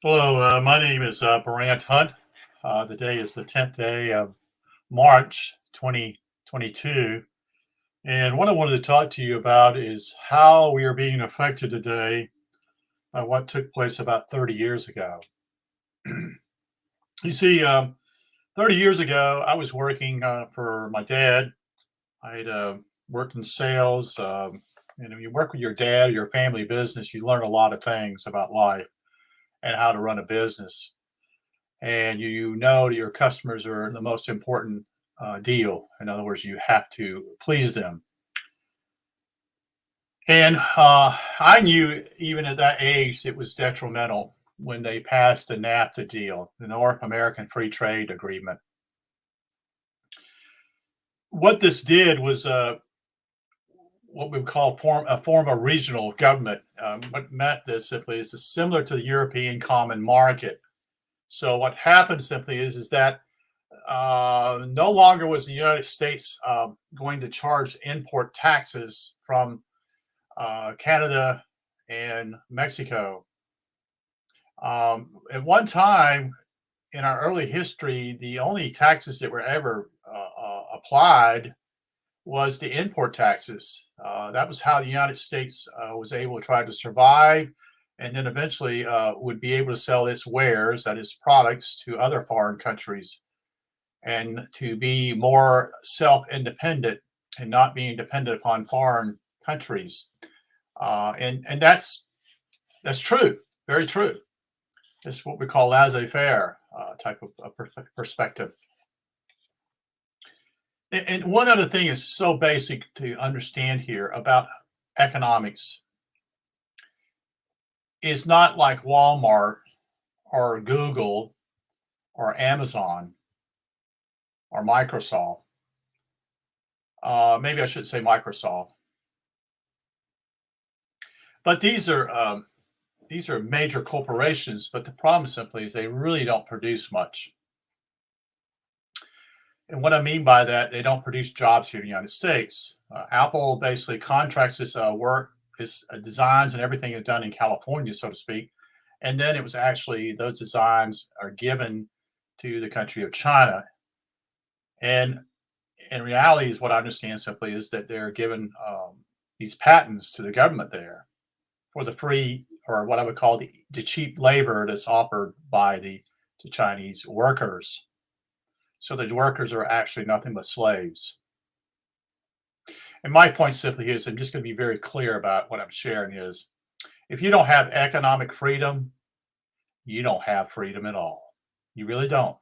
Hello, my name is Brant Hunt. The day is the 10th day of March 2022. And what I wanted to talk to you about is how we are being affected today by what took place about 30 years ago. You see, 30 years ago, I was working for my dad. I had worked in sales. And when you work with your dad or your family business, you learn a lot of things about life and how to run a business. And you know that your customers are the most important deal. In other words, you have to please them. And I knew even at that age it was detrimental when they passed the NAFTA deal, the North American Free Trade Agreement. What this did was what we would call a form of regional government. What meant this simply is similar to the European Common Market. So what happened simply is that no longer was the United States going to charge import taxes from Canada and Mexico. At one time in our early history, the only taxes that were ever applied was the import taxes. That was how the United States was able to try to survive and then eventually would be able to sell its wares, that is, products, to other foreign countries and to be more self-independent and not being dependent upon foreign countries. And that's true, very true. It's what we call laissez-faire type of perspective. And one other thing is so basic to understand here about economics is not like Walmart or Google or Amazon or Microsoft. Maybe I should say Microsoft. But these are major corporations. But the problem simply is they really don't produce much. And what I mean by that, they don't produce jobs here in the United States. Apple basically contracts this work, its designs, and everything is done in California, so to speak. And then it was actually those designs are given to the country of China. And in reality, is what I understand simply is that they're given these patents to the government there for the free, or what I would call the cheap labor that's offered by the Chinese workers. So the workers are actually nothing but slaves. And my point simply is, I'm just going to be very clear about what I'm sharing is, if you don't have economic freedom, you don't have freedom at all. You really don't.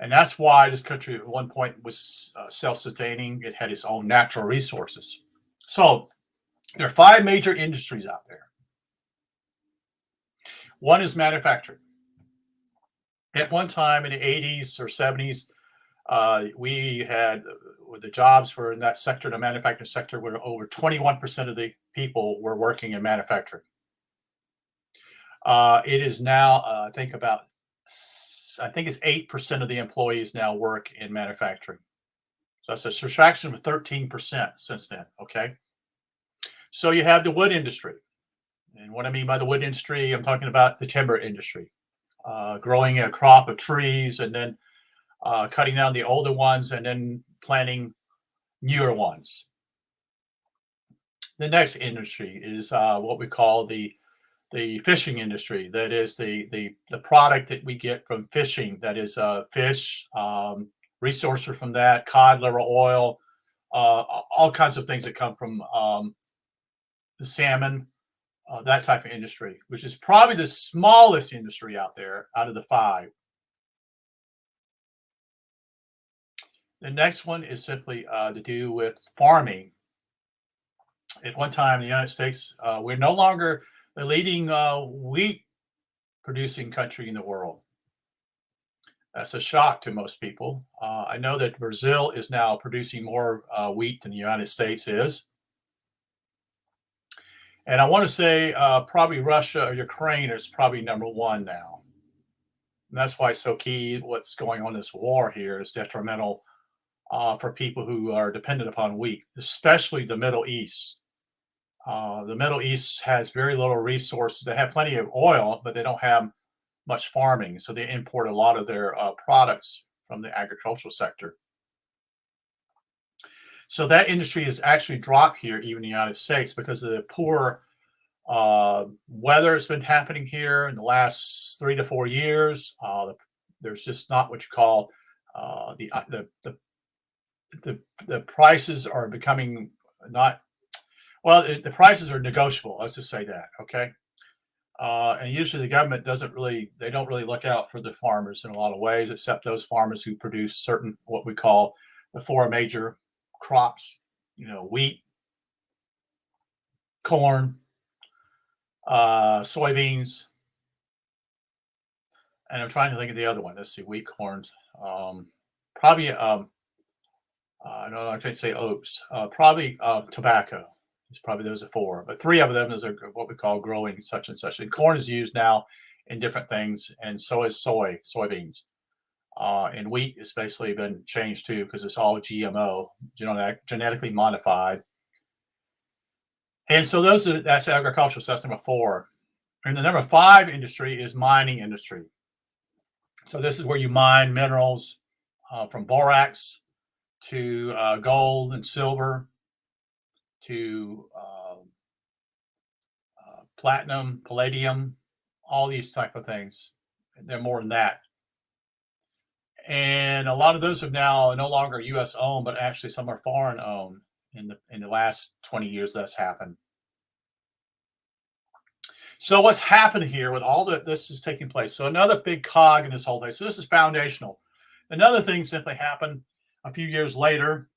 And that's why this country at one point was self-sustaining. It had its own natural resources. So there are 5 major industries out there. One is manufacturing. At one time in the 80s or 70s, we had the jobs were in that sector, the manufacturing sector, where over 21% of the people were working in manufacturing. It is now, I think it's 8% of the employees now work in manufacturing. So that's a subtraction of 13% since then. Okay. So you have the wood industry. And what I mean by the wood industry, I'm talking about the timber industry, growing a crop of trees and then cutting down the older ones and then planting newer ones. The next industry is what we call the fishing industry. That is the product that we get from fishing. That is fish, resources from that, cod liver oil, all kinds of things that come from the salmon, that type of industry, which is probably the smallest industry out there out of the 5. The next one is simply to do with farming. At one time in the United States, we're no longer the leading wheat producing country in the world. That's a shock to most people. I know that Brazil is now producing more wheat than the United States is. And I want to say probably Russia or Ukraine is probably number 1 now. And that's why it's so key. What's going on in this war here is detrimental for people who are dependent upon wheat, especially the Middle East. The Middle East has very little resources. They have plenty of oil, but they don't have much farming, so they import a lot of their products from the agricultural sector. So that industry has actually dropped here, even in the United States, because of the poor weather that's been happening here in the last 3 to 4 years. There's just not what you call the prices are becoming not well. The prices are negotiable. Let's just say that, okay. And usually the government doesn't really they don't really look out for the farmers in a lot of ways, except those farmers who produce certain what we call the four major crops. Wheat, corn, soybeans, and I'm trying to think of the other one. Let's see, wheat, corns, probably no, I can't say oats. Probably tobacco. It's probably those are four, but three of them is what we call growing such and such. And corn is used now in different things, and so is soybeans. And wheat has basically been changed too because it's all GMO, genetically modified. And so that's agriculture. So that's number four. And the number five industry is mining industry. So this is where you mine minerals from borax to gold and silver to platinum, palladium, all these type of things. They're more than that. And a lot of those are now no longer U.S. owned, but actually some are foreign owned. In the last 20 years, that's happened. So what's happened here with all that this is taking place? So another big cog in this whole thing. So this is foundational. Another thing simply happened a few years later.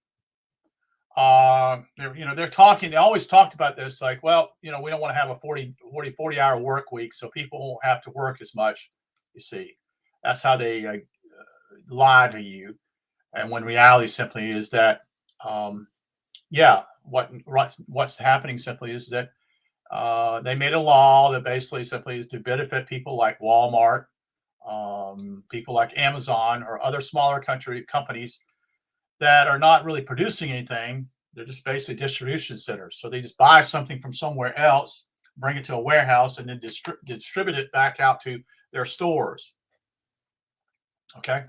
They're talking. They always talked about this, like, well, we don't want to have a 40 hour work week, so people won't have to work as much. You see, that's how they lie to you. And when reality simply is that, yeah, what's happening simply is that they made a law that basically simply is to benefit people like Walmart, people like Amazon, or other smaller companies that are not really producing anything. They're just basically distribution centers. So they just buy something from somewhere else, bring it to a warehouse, and then distribute it back out to their stores. Okay.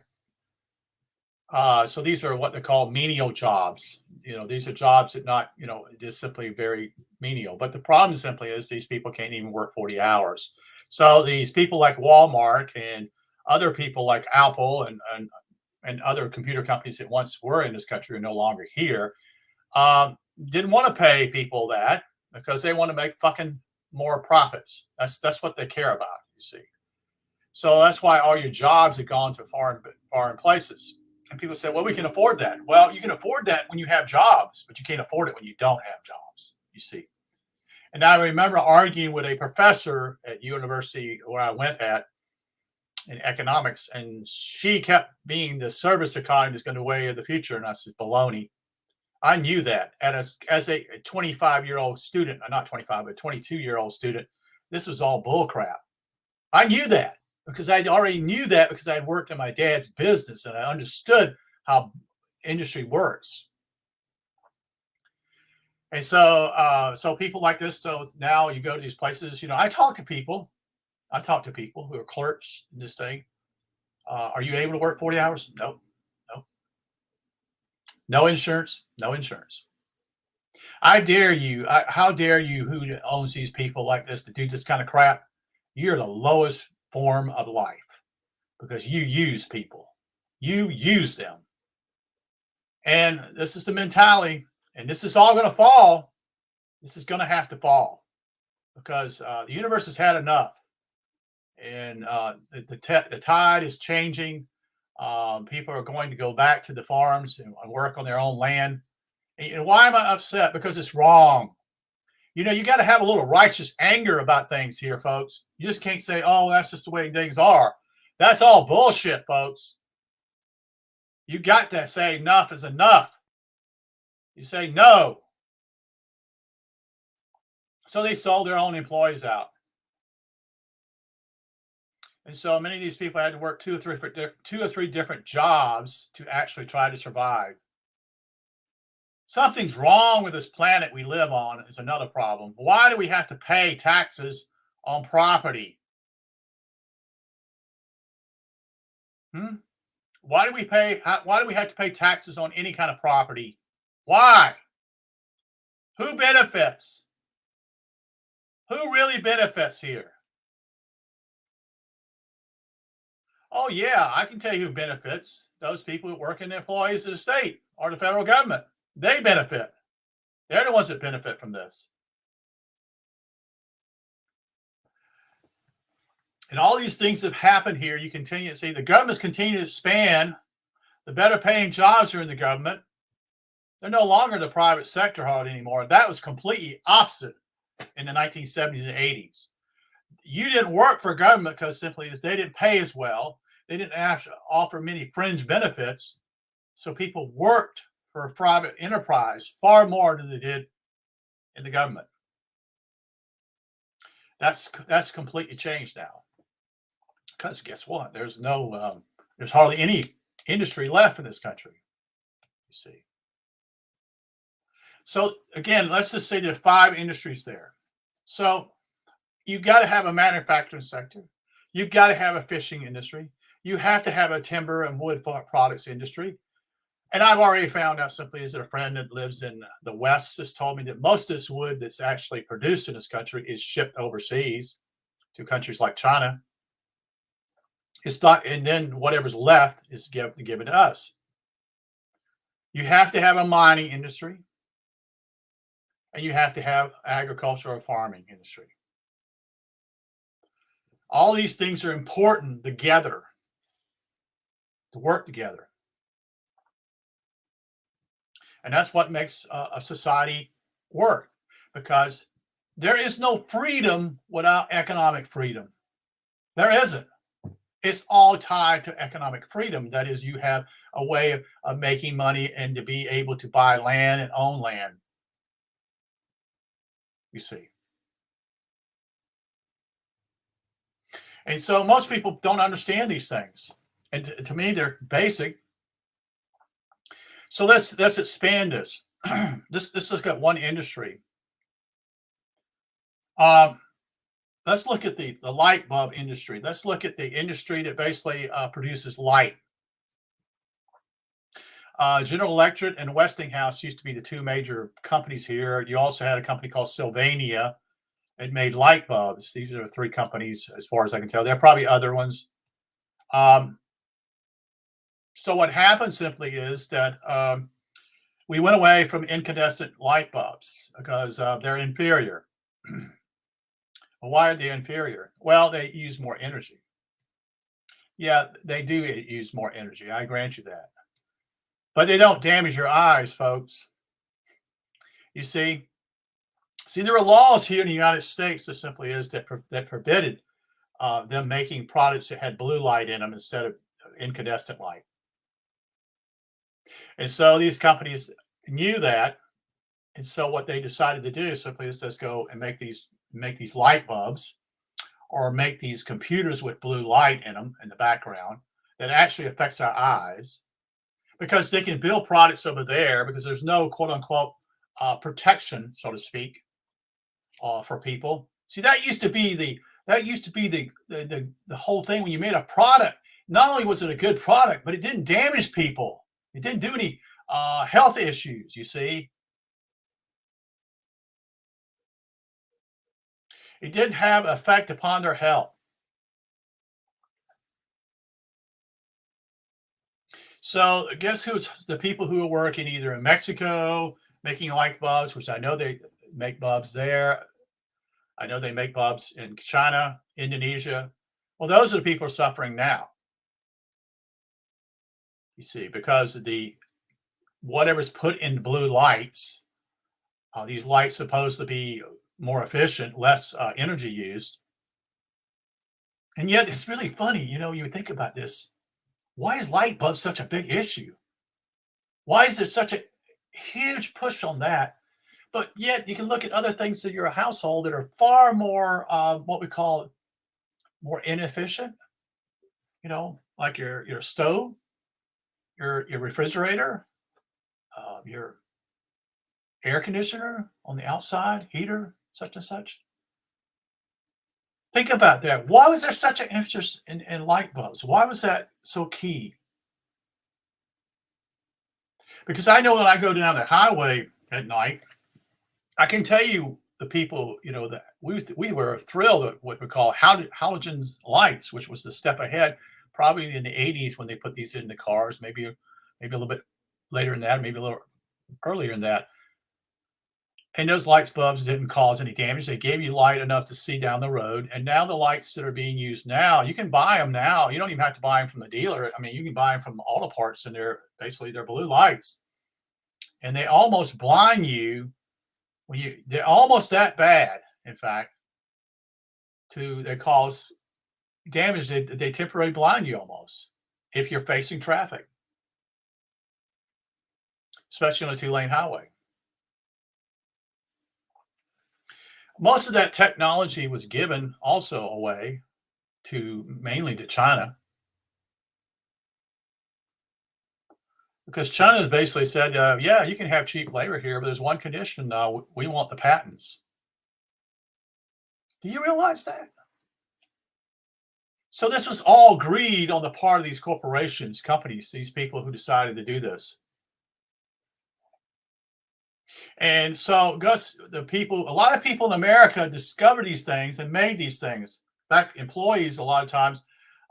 So these are what they call menial jobs. These are jobs that not, just simply very menial. But the problem simply is these people can't even work 40 hours. So these people like Walmart and other people like Apple and other computer companies that once were in this country are no longer here, didn't want to pay people that because they want to make fucking more profits. That's what they care about, you see. So that's why all your jobs have gone to foreign places. And people say, well, we can afford that. Well, you can afford that when you have jobs, but you can't afford it when you don't have jobs, you see. And I remember arguing with a professor at university where I went at in economics, and she kept being the service economy is going to way of the future. And I said, baloney. I knew that as a 25-year-old student, not 25, but 22-year-old student, this was all bull crap. I knew that because I already knew that because I had worked in my dad's business and I understood how industry works. And so people like this. So now you go to these places. I talk to people. Who are clerks in this thing. Are you able to work 40 hours? No, no, no insurance. No insurance. I dare you. How dare you? Who owns these people like this to do this kind of crap? You're the lowest form of life because you use people. You use them. And this is the mentality. And this is all going to fall. This is going to have to fall because the universe has had enough. And the tide is changing. People are going to go back to the farms and work on their own land. And why am I upset? Because it's wrong. You got to have a little righteous anger about things here, folks. You just can't say, oh, that's just the way things are. That's all bullshit, folks. You got to say enough is enough. You say no. So they sold their own employees out. And so many of these people had to work two or three different jobs to actually try to survive. Something's wrong with this planet we live on is another problem. Why do we have to pay taxes on property? Hmm? Why do we have to pay taxes on any kind of property? Why? Who benefits? Who really benefits here? Oh yeah, I can tell you who benefits. Those people who work in the employees of the state or the federal government. They benefit. They're the ones that benefit from this. And all these things have happened here. You continue to see the government's continue to expand. The better paying jobs are in the government. They're no longer the private sector hardly anymore. That was completely opposite in the 1970s and 80s. You didn't work for government because simply as they didn't pay as well. They didn't have to offer many fringe benefits. So people worked for a private enterprise far more than they did in the government. That's completely changed now. Because guess what? There's hardly any industry left in this country. You see. So again, let's just say there are 5 industries there. So you've got to have a manufacturing sector. You've got to have a fishing industry. You have to have a timber and wood products industry. And I've already found out simply as a friend that lives in the West has told me that most of this wood that's actually produced in this country is shipped overseas to countries like China. It's not, and then whatever's left is given to us. You have to have a mining industry, and you have to have agriculture or farming industry. All these things are important together to work together. And that's what makes a society work because there is no freedom without economic freedom. There isn't. It's all tied to economic freedom. That is, you have a way of making money and to be able to buy land and own land. You see. And so most people don't understand these things. And to me, they're basic. So let's expand this. This has got one industry. Um, let's look at the light bulb industry. Let's look at the industry that basically produces light. General Electric and Westinghouse used to be the 2 major companies here. You also had a company called Sylvania. It made light bulbs. These are the 3 companies, as far as I can tell. There are probably other ones. So what happened simply is that we went away from incandescent light bulbs because they're inferior. Well, why are they inferior? Well, they use more energy. Yeah, they do use more energy. I grant you that. But they don't damage your eyes, folks. You see, there are laws here in the United States that simply is that forbid them making products that had blue light in them instead of incandescent light. And so these companies knew that, and so what they decided to do simply is just go and make these light bulbs or make these computers with blue light in them in the background that actually affects our eyes because they can build products over there because there's no quote unquote protection, so to speak, for people. See, that used to be the whole thing when you made a product. Not only was it a good product, but it didn't damage people. It didn't do any health issues. You see, it didn't have effect upon their health. So guess who's the people who are working either in Mexico making light bulbs, which I know they make bulbs there. I know they make bulbs in China, Indonesia. Well, those are the people who are suffering now. You see, because the whatever's put in blue lights, these lights supposed to be more efficient, less energy used. And yet it's really funny, you think about this. Why is light bulbs such a big issue? Why is there such a huge push on that? But yet you can look at other things in your household that are far more what we call more inefficient, like your stove, your refrigerator, your air conditioner on the outside, heater, such and such. Think about that. Why was there such an interest in light bulbs? Why was that so key? Because I know when I go down the highway at night, I can tell you the people, that we were thrilled at what we call halogen lights, which was the step ahead, probably in the 80s when they put these in the cars, maybe a little bit later than that, maybe a little earlier than that. And those lights bulbs didn't cause any damage. They gave you light enough to see down the road. And now the lights that are being used now, you can buy them now. You don't even have to buy them from the dealer. I mean, you can buy them from auto parts, and they're blue lights, and they almost blind you they're almost that bad, in fact, they cause damage. They temporarily blind you almost if you're facing traffic, especially on a two-lane highway. Most of that technology was given also away mainly to China, because China has basically said, yeah, you can have cheap labor here, but there's one condition. We want the patents. Do you realize that? So this was all greed on the part of these corporations, companies, these people who decided to do this. And so, Gus, a lot of people in America discovered these things and made these things. Back employees, a lot of times,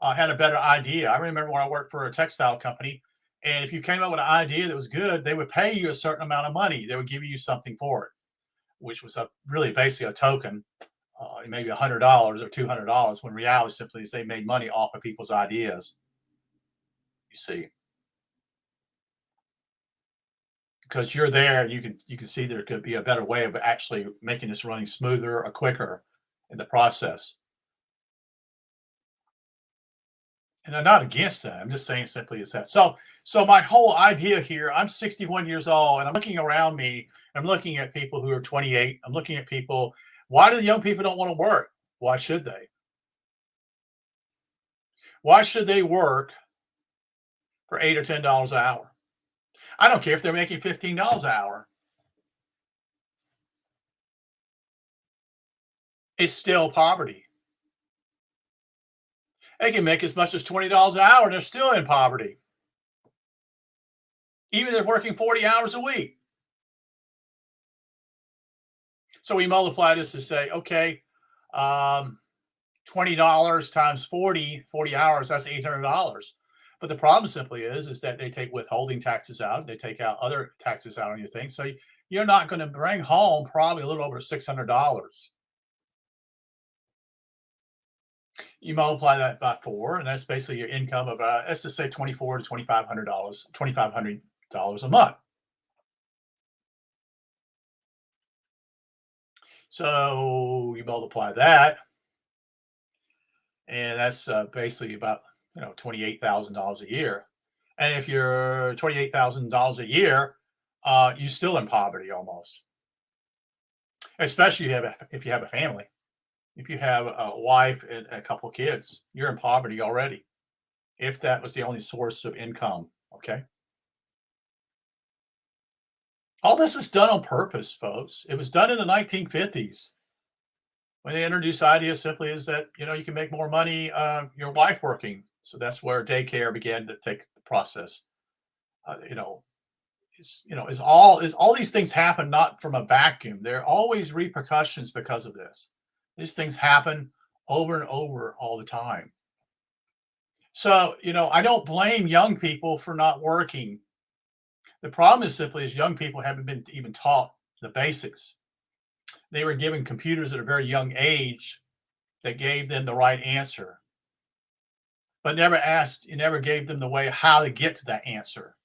had a better idea. I remember when I worked for a textile company, and if you came up with an idea that was good, they would pay you a certain amount of money. They would give you something for it, which was really basically a token, maybe $100 or $200. When reality simply is they made money off of people's ideas. You see. Because you're there and you can see there could be a better way of actually making this running smoother or quicker in the process. And I'm not against that. I'm just saying simply as that. So my whole idea here, I'm 61 years old and I'm looking around me. I'm looking at people who are 28. I'm looking at people. Why do the young people don't want to work? Why should they? Why should they work for $8 or $10 an hour? I don't care if they're making $15 an hour. It's still poverty. They can make as much as $20 an hour and they're still in poverty. Even if they're working 40 hours a week. So we multiply this to say, okay, $20 times 40 hours, that's $800. But the problem simply is that they take withholding taxes out. They take out other taxes out on your thing. So you're not going to bring home probably a little over $600. You multiply that by 4, and that's basically your income of let's just say $2,400 to $2,500 a month. So you multiply that, and that's basically about $28,000 a year. And if you're $28,000 a year, you're still in poverty almost. Especially if you have a family. If you have a wife and a couple of kids, you're in poverty already. If that was the only source of income, okay? All this was done on purpose, folks. It was done in the 1950s when they introduced the idea simply is that you can make more money your wife working. So that's where daycare began to take the process. Is all these things happen not from a vacuum. There are always repercussions because of this. These things happen over and over all the time. So, I don't blame young people for not working. The problem is simply is young people haven't been even taught the basics. They were given computers at a very young age that gave them the right answer, but never gave them the way how to get to that answer.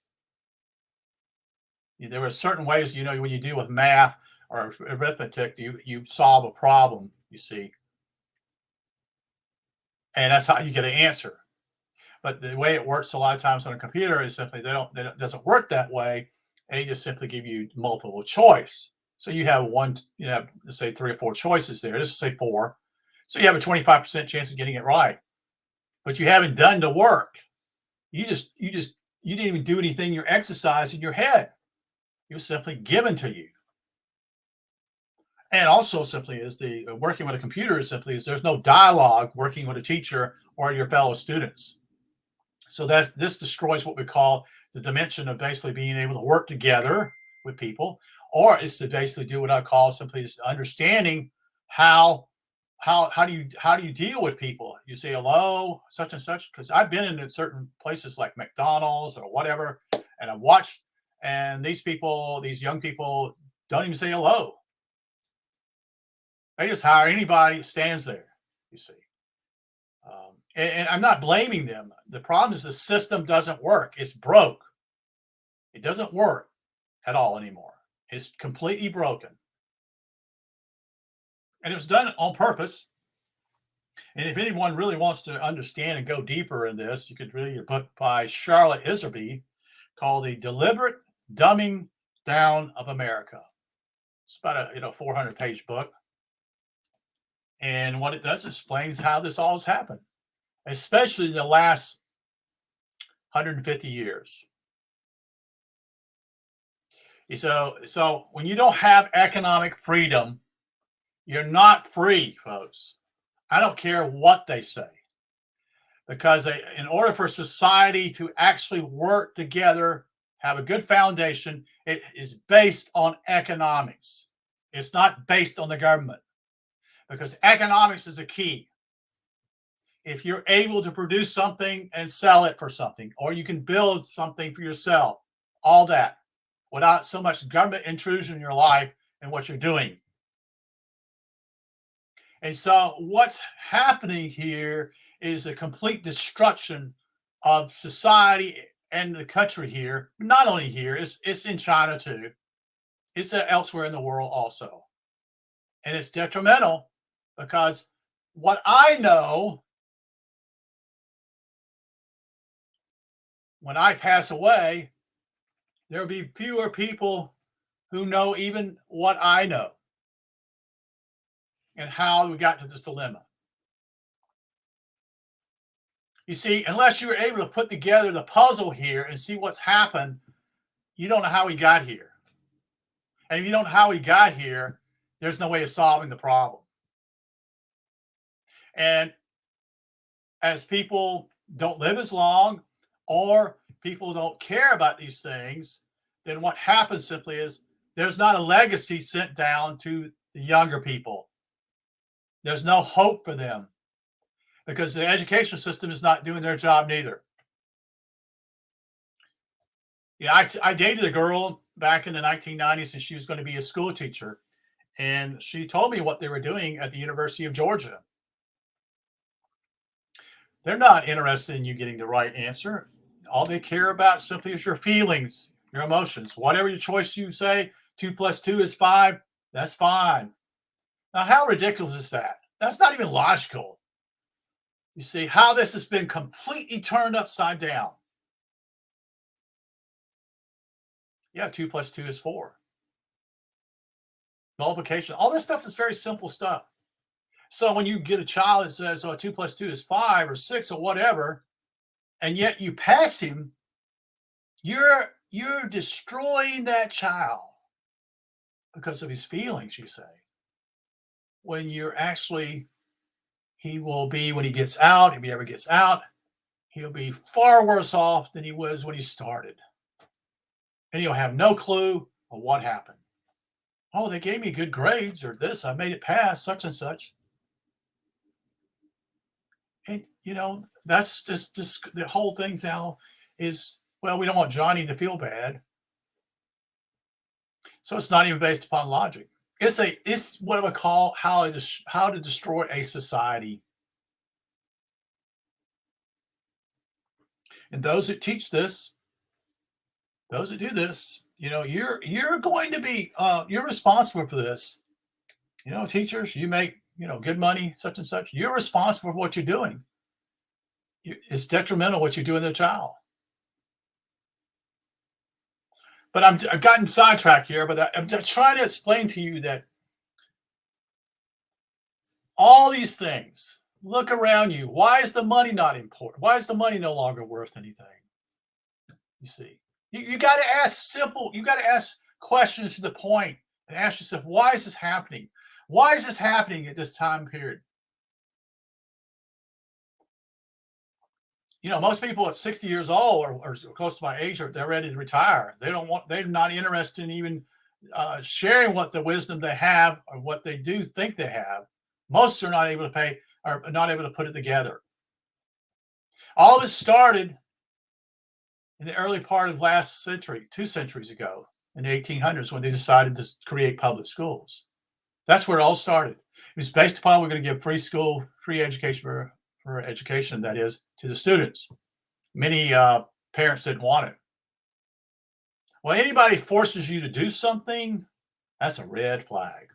There were certain ways, when you deal with math or arithmetic, you solve a problem, you see. And that's how you get an answer. But the way it works a lot of times on a computer is simply it doesn't work that way. They just simply give you multiple choice. So you have let's say 3 or 4 choices there. Let's say 4. So you have a 25% chance of getting it right. But you haven't done the work. You didn't even do anything, your exercise in your head. It was simply given to you. And also simply is the working with a computer simply is there's no dialogue working with a teacher or your fellow students. So this destroys what we call the dimension of basically being able to work together with people, or it's to basically do what I call simply is understanding how how do you deal with people? You say hello, such and such, because I've been in certain places like McDonald's or whatever, and I've watched, and these people, these young people, don't even say hello. They just hire anybody that stands there. You see. And I'm not blaming them. The problem is the system doesn't work. It's broke. It doesn't work at all anymore. It's completely broken. And it was done on purpose. And if anyone really wants to understand and go deeper in this, you could read a book by Charlotte Iserby called The Deliberate Dumbing Down of America. It's about a 400-page book. And what it does explains how this all has happened, especially in the last 150 years. So when you don't have economic freedom, you're not free, folks. I don't care what they say, because in order for society to actually work together, have a good foundation, it is based on economics. It's not based on the government, because economics is a key. If you're able to produce something and sell it for something, or you can build something for yourself, all that, without so much government intrusion in your life and what you're doing. And so what's happening here is a complete destruction of society and the country here. Not only here, it's in China too. It's elsewhere in the world also. And it's detrimental, because what I know, when I pass away, there'll be fewer people who know even what I know and how we got to this dilemma. You see, unless you're able to put together the puzzle here and see what's happened, you don't know how we got here. And if you don't know how we got here, there's no way of solving the problem. And as people don't live as long, or people don't care about these things, then what happens simply is there's not a legacy sent down to the younger people. There's no hope for them, because the education system is not doing their job neither. Yeah, I dated a girl back in the 1990s, and she was going to be a school teacher. And she told me what they were doing at the University of Georgia. They're not interested in you getting the right answer. All they care about simply is your feelings, your emotions. Whatever your choice you say, 2 plus 2 is 5, that's fine. Now, how ridiculous is that? That's not even logical. You see how this has been completely turned upside down. Yeah, 2 plus 2 is 4. Multiplication, all this stuff is very simple stuff. So when you get a child that says, oh, 2 plus 2 is 5 or 6 or whatever, and yet you pass him, you're destroying that child because of his feelings, you say. When you're actually, he will be, when he gets out, if he ever gets out, he'll be far worse off than he was when he started. And he'll have no clue of what happened. Oh, they gave me good grades, or this, I made it past such and such. And that's just the whole thing now is, well, we don't want Johnny to feel bad. So it's not even based upon logic. It's what I would call how to destroy a society. And those that teach this, those that do this, you're going to be you're responsible for this. Teachers, you make good money, such and such. You're responsible for what you're doing. It's detrimental what you do in the child. But I've gotten sidetracked here. But I'm just trying to explain to you that all these things. Look around you. Why is the money not important? Why is the money no longer worth anything? You see, you got to ask simple. You got to ask questions to the point and ask yourself, why is this happening? Why is this happening at this time period? Most people at 60 years old or close to my age they're ready to retire. They're not interested in even sharing what the wisdom they have or what they do think they have. Most are not able to pay or not able to put it together. All of it started in the early part of last century, 2 centuries ago, in the 1800s, when they decided to create public schools. That's where it all started. It was based upon we're going to give free education for education, that is, to the students. Many parents didn't want it. Well, anybody forces you to do something, that's a red flag.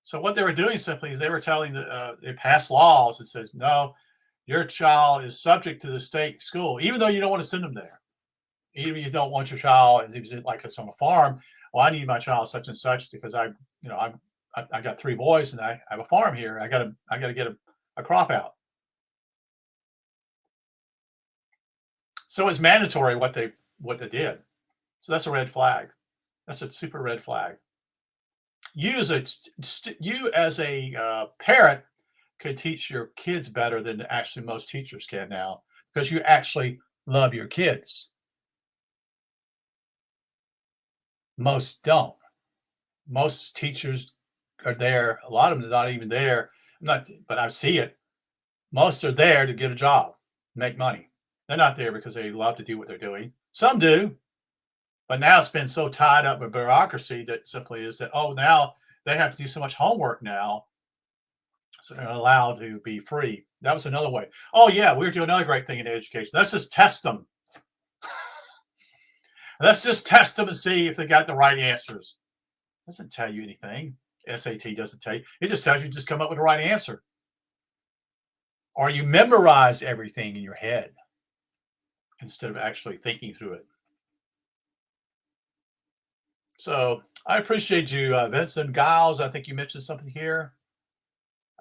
So what they were doing simply is they were telling they passed laws that says no, your child is subject to the state school, even though you don't want to send them there. Even if you don't want your child, if it's like it's on a farm. Well, I need my child such and such because I got 3 boys and I have a farm here. I gotta get a crop out. So it's mandatory what they did. So that's a red flag. That's a super red flag. You as a parent could teach your kids better than actually most teachers can now because you actually love your kids. Most don't. Most teachers are there. A lot of them are not even there. I'm not, but I see it. Most are there to get a job, make money. They're not there because they love to do what they're doing. Some do, but now it's been so tied up with bureaucracy that simply is that, oh, now they have to do so much homework now, so they're not allowed to be free. That was another way. Oh, yeah, we're doing another great thing in education. Let's just test them. Let's just test them and see if they got the right answers. Doesn't tell you anything. SAT doesn't tell you. It just tells you just come up with the right answer. Or you memorize everything in your head instead of actually thinking through it. So I appreciate you, Vincent Giles. I think you mentioned something here.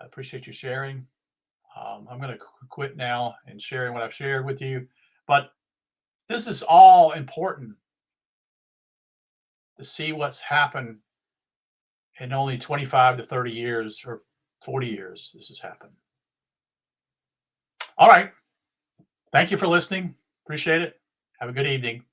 I appreciate you sharing. I'm going to quit now and sharing what I've shared with you. But this is all important to see what's happened in only 25 to 30 years or 40 years. This has happened. All right. Thank you for listening. Appreciate it. Have a good evening.